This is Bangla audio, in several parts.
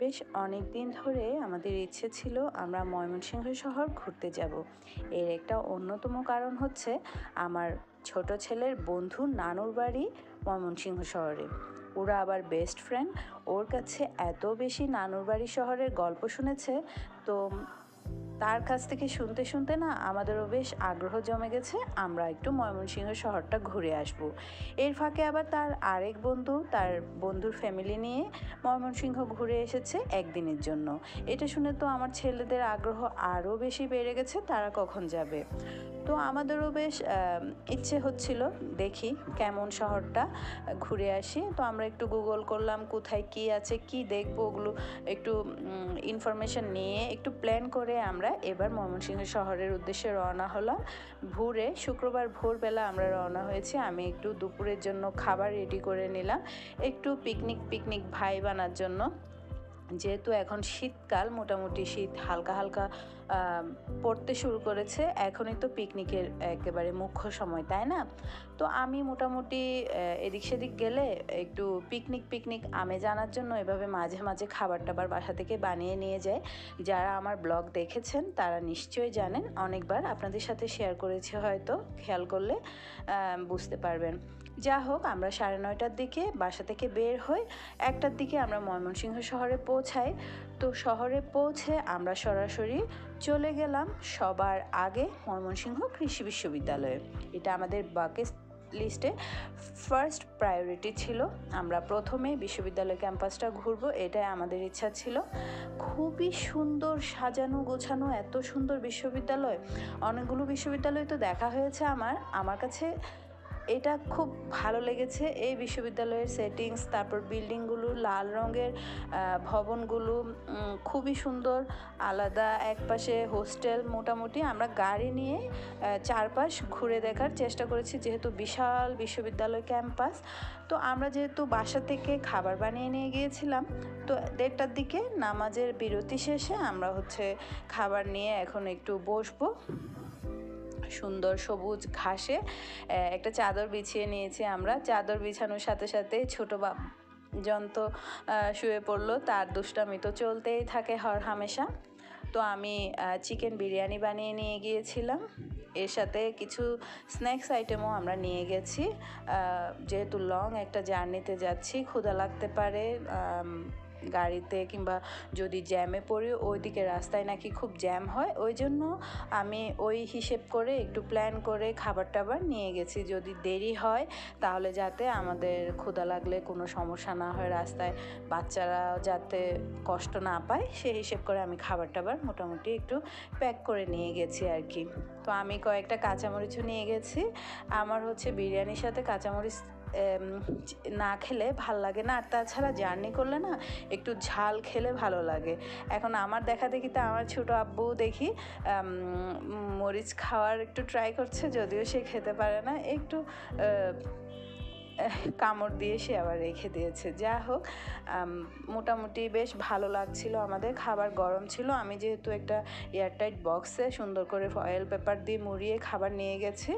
বেশ অনেক দিন ধরে আমাদের ইচ্ছে ছিল আমরা ময়মনসিংহ শহর ঘুরতে যাব। এর একটা অন্যতম কারণ হচ্ছে আমার ছোট ছেলের বন্ধুর নানুর বাড়ি ময়মনসিংহ শহরে। ওরা আবার বেস্ট ফ্রেন্ড। ওর কাছে এত বেশি নানুর বাড়ি শহরের গল্প শুনেছে, তো তার কাছ থেকে শুনতে শুনতে না আমাদেরও বেশ আগ্রহ জমে গেছে আমরা একটু ময়মনসিংহ শহরটা ঘুরে আসব। এর ফাঁকে আবার তার আরেক বন্ধু তার বন্ধুর ফ্যামিলি নিয়ে ময়মনসিংহ ঘুরে এসেছে একদিনের জন্য। এটা শুনে তো আমার ছেলেদের আগ্রহ আরও বেশি বেড়ে গেছে তারা কখন যাবে। তো আমাদেরও বেশ ইচ্ছে হচ্ছিল দেখি কেমন শহরটা, ঘুরে আসি। তো আমরা একটু গুগল করলাম কোথায় কী আছে কী দেখবো, ওগুলো একটু ইনফরমেশন নিয়ে একটু প্ল্যান করে আমরা এবার ময়মনসিংহ শহরের উদ্দেশ্যে রওনা হলাম। শুক্রবার ভোরবেলা আমরা রওনা হয়েছি। আমি একটু দুপুরের জন্য খাবার রেডি করে নিলাম, একটু পিকনিক পিকনিক ভাইব আনার জন্য। যেহেতু এখন শীতকাল, মোটামুটি শীত হালকা হালকা পড়তে শুরু করেছে, এখনই তো পিকনিকের একেবারে মুখ্য সময়, তাই না? তো আমি মোটামুটি এদিক সেদিক গেলে একটু পিকনিক পিকনিক আমেজ আনার জন্য এভাবে মাঝে মাঝে খাবার টাবার বাসা থেকে বানিয়ে নিয়ে যায়। যারা আমার ব্লগ দেখেছেন তারা নিশ্চয়ই জানেন, অনেকবার আপনাদের সাথে শেয়ার করেছি, হয়তো খেয়াল করলে বুঝতে পারবেন। যা হোক, আমরা 9:30টার দিকে বাসা থেকে বের হই, 1টার দিকে আমরা ময়মনসিংহ শহরে পৌঁছাই। তো শহরে পৌঁছে আমরা সরাসরি চলে গেলাম সবার আগে ময়মনসিংহ কৃষি বিশ্ববিদ্যালয়ে। এটা আমাদের বাকেট লিস্টে ফার্স্ট প্রায়োরিটি ছিল। আমরা প্রথমে বিশ্ববিদ্যালয় ক্যাম্পাসটা ঘুরবো, এটাই আমাদের ইচ্ছা ছিল। খুবই সুন্দর সাজানো গোছানো, এত সুন্দর বিশ্ববিদ্যালয়। অনেকগুলো বিশ্ববিদ্যালয় তো দেখা হয়েছে আমার কাছে এটা খুব ভালো লেগেছে। এই বিশ্ববিদ্যালয়ের সেটিংস, তারপর বিল্ডিংগুলো, লাল রঙের ভবনগুলো খুবই সুন্দর, আলাদা। একপাশে হোস্টেল। মোটামুটি আমরা গাড়ি নিয়ে চারপাশ ঘুরে দেখার চেষ্টা করেছি, যেহেতু বিশাল বিশ্ববিদ্যালয় ক্যাম্পাস। তো আমরা যেহেতু বাসা থেকে খাবার বানিয়ে নিয়ে গিয়েছিলাম, তো 1:30টার দিকে নামাজের বিরতি শেষে আমরা খাবার নিয়ে এখন একটু বসবো সুন্দর সবুজ ঘাসে। একটা চাদর বিছিয়ে নিয়েছি আমরা। চাদর বিছানোর সাথে সাথে ছোট যন্ত্র শুয়ে পড়লো, তার দুষ্টামি তো চলতেই থাকে হর হামেশা। তো আমি চিকেন বিরিয়ানি বানিয়ে নিয়ে গিয়েছিলাম, এর সাথে কিছু স্ন্যাক্স আইটেমও আমরা নিয়ে গেছি। যেহেতু লং একটা জার্নিতে যাচ্ছি, ক্ষুধা লাগতে পারে গাড়িতে, কিংবা যদি জ্যামে পড়ি, ওইদিকে রাস্তায় নাকি খুব জ্যাম হয়। ওই জন্য আমি ওই হিসেব করে একটু প্ল্যান করে খাবার টাবার নিয়ে গেছি, যদি দেরি হয় তাহলে যাতে আমাদের ক্ষুধা লাগলে কোনো সমস্যা না হয়, রাস্তায় বাচ্চারা যাতে কষ্ট না পায়, সেই হিসেব করে আমি খাবার টাবার মোটামুটি একটু প্যাক করে নিয়ে গেছি আর কি। তো আমি কয়েকটা কাঁচামরিচও নিয়ে গেছি। আমার বিরিয়ানির সাথে কাঁচামরিচ না খেলে ভাল লাগে না, আর তাছাড়া জার্নি করলে না একটু ঝাল খেলে ভালো লাগে। এখন আমার দেখা দেখি তো আমার ছোট আব্বু দেখি মরিচ খাওয়ার একটু ট্রাই করছে, যদিও সে খেতে পারে না, একটু কামড় দিয়ে সে আবার রেখে দিয়েছে। যা হোক, মোটামুটি বেশ ভালো লাগছিল আমাদের। খাবার গরম ছিল। আমি যেহেতু একটা এয়ারটাইট বক্সে সুন্দর করে ফয়েল পেপার দিয়ে মুড়িয়ে খাবার নিয়ে গেছি,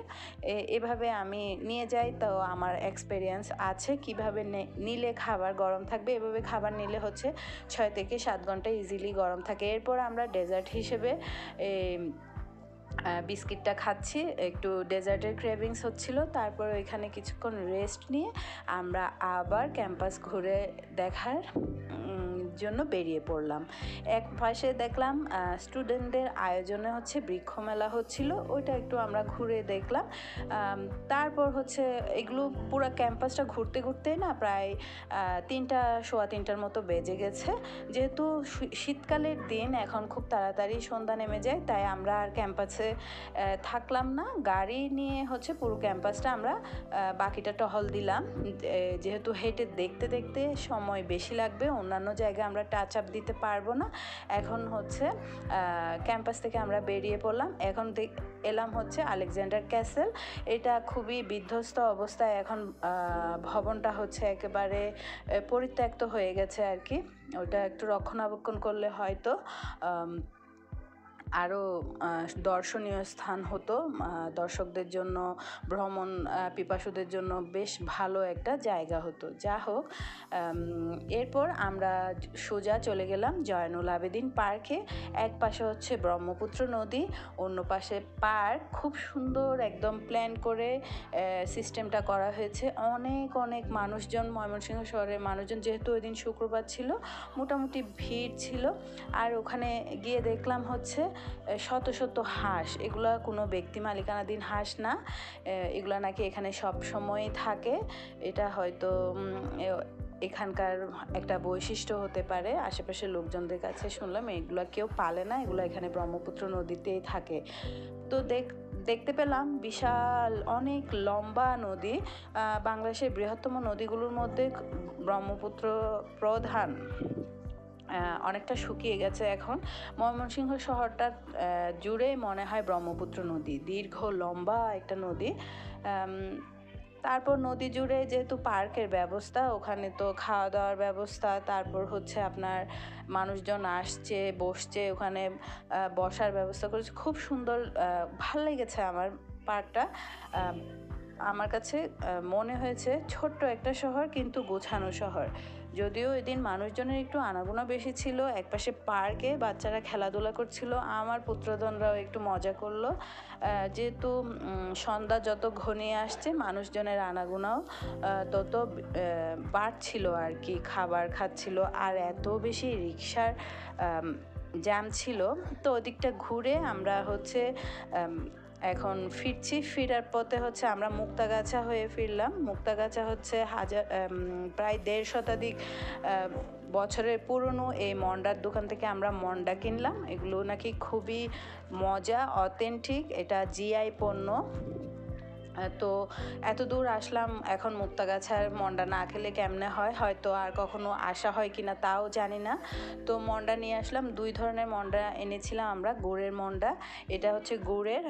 এভাবে আমি নিয়ে যাই, তো আমার এক্সপেরিয়েন্স আছে কিভাবে নিলে খাবার গরম থাকবে। এভাবে খাবার নিলে 6 থেকে 7 ঘন্টা ইজিলি গরম থাকে। এরপর আমরা ডেজার্ট হিসেবে বিস্কিটটা খাচ্ছি, একটু ডেজার্টের ক্রেভিংস হচ্ছিল। তারপর ওইখানে কিছুক্ষণ রেস্ট নিয়ে আমরা আবার ক্যাম্পাস ঘুরে দেখার জন্য বেরিয়ে পড়লাম। এক পাশে দেখলাম স্টুডেন্টদের আয়োজনে বৃক্ষ মেলা হচ্ছিল, ওইটা একটু আমরা ঘুরে দেখলাম। তারপর এগুলো পুরো ক্যাম্পাসটা ঘুরতে ঘুরতে না প্রায় 3টা সোয়া 3টার মতো বেজে গেছে। যেহেতু শীতকালের দিন, এখন খুব তাড়াতাড়ি সন্ধ্যা নেমে যায়, তাই আমরা আর ক্যাম্পাসে থাকলাম না। গাড়ি নিয়ে পুরো ক্যাম্পাসটা আমরা বাকিটা টহল দিলাম, যেহেতু হেঁটে দেখতে দেখতে সময় বেশি লাগবে, অন্যান্য জায়গায় আমরা টাচ আপ দিতে পারবো না। এখন ক্যাম্পাস থেকে আমরা বেরিয়ে পড়লাম। এখন এলাম আলেকজান্ডার ক্যাসেল। এটা খুবই বিধ্বস্ত অবস্থায়, এখন ভবনটা একেবারে পরিত্যক্ত হয়ে গেছে আর কি। ওটা একটু রক্ষণাবেক্ষণ করলে হয়তো আরও দর্শনীয় স্থান হতো, দর্শকদের জন্য, ভ্রমণ পিপাসুদের জন্য বেশ ভালো একটা জায়গা হতো। যা হোক, এরপর আমরা সোজা চলে গেলাম জয়নুল আবেদিন পার্কে। এক পাশে হচ্ছে ব্রহ্মপুত্র নদী, অন্য পাশে পার্ক, খুব সুন্দর একদম প্ল্যান করে সিস্টেমটা করা হয়েছে। অনেক অনেক মানুষজন, ময়মনসিংহ শহরের মানুষজন, যেহেতু ওই দিন শুক্রবার ছিল, মোটামুটি ভিড় ছিল। আর ওখানে গিয়ে দেখলাম হচ্ছে শত শত হাঁস। এগুলা কোনো ব্যক্তি মালিকানাধীন হাঁস না, এগুলা নাকি এখানে সব সময়ই থাকে। এটা হয়তো এখানকার একটা বৈশিষ্ট্য হতে পারে। আশেপাশের লোকজনদের কাছে শুনলাম এগুলো কেউ পালে না, এগুলো এখানে ব্রহ্মপুত্র নদীতেই থাকে। তো দেখতে পেলাম বিশাল অনেক লম্বা নদী, বাংলাদেশের বৃহত্তম নদীগুলোর মধ্যে ব্রহ্মপুত্র প্রধান। অনেকটা শুকিয়ে গেছে এখন। ময়মনসিংহ শহরটা জুড়ে মনে হয় ব্রহ্মপুত্র নদী, দীর্ঘ লম্বা একটা নদী। তারপর নদী জুড়ে যেহেতু পার্কের ব্যবস্থা, ওখানে তো খাওয়া দাওয়ার ব্যবস্থা, তারপর হচ্ছে আপনার মানুষজন আসছে বসছে, ওখানে বসার ব্যবস্থা করেছে, খুব সুন্দর। ভাল লেগেছে আমার পার্কটা। আমার কাছে মনে হয়েছে ছোট্ট একটা শহর কিন্তু গোছানো শহর। যদিও এদিন মানুষজনের একটু আনাগোনা বেশি ছিল, একপাশে পার্কে বাচ্চারা খেলাধুলা করছিল, আমার পুত্রধনরাও একটু মজা করলো। যেহেতু সন্ধ্যা যত ঘনিয়ে আসছে মানুষজনের আনাগোনাও তত বাড়ছিল আর কি, খাবার খাচ্ছিল। আর এত বেশি রিক্সার জ্যাম ছিল, তো ওদিকটা ঘুরে আমরা হচ্ছে এখন ফিরছি। ফেরার পথে হচ্ছে আমরা মুক্তাগাছা হয়ে ফিরলাম। মুক্তাগাছা হচ্ছে প্রায় 1.5 শতাধিক বছরের পুরনো এই মন্ডার দোকান থেকে আমরা মন্ডা কিনলাম। এগুলো নাকি খুবই মজা, অথেন্টিক, এটা জিআই পণ্য। তো এত দূর আসলাম, এখন মুক্তাগাছার মন্ডা না খেলে কেমনে হয়, হয়তো আর কখনো আসা হয় কিনা তাও জানি না। তো মন্ডা নিয়ে আসলাম, 2 ধরনের মন্ডা এনেছিলাম আমরা। গুড়ের মন্ডা, এটা হচ্ছে গুড়ের,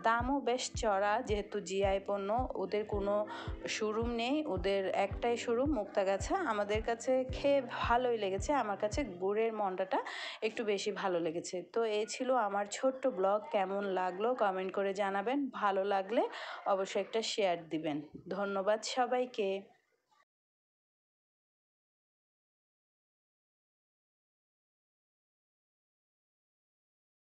দামও বেশ চড়া, যেহেতু জিআই পণ্য। ওদের কোনো শোরুম নেই, ওদের একটাই শোরুম মুক্তাগাছা। আমাদের কাছে খেয়ে ভালোই লেগেছে, আমার কাছে গুড়ের মন্ডাটা একটু বেশি ভালো লেগেছে। তো এই ছিল আমার ছোট্ট ব্লগ, কেমন লাগলো কমেন্ট করে জানাবেন, ভালো লাগলে অবশ্যই একটা শেয়ার দিবেন। ধন্যবাদ সবাইকে।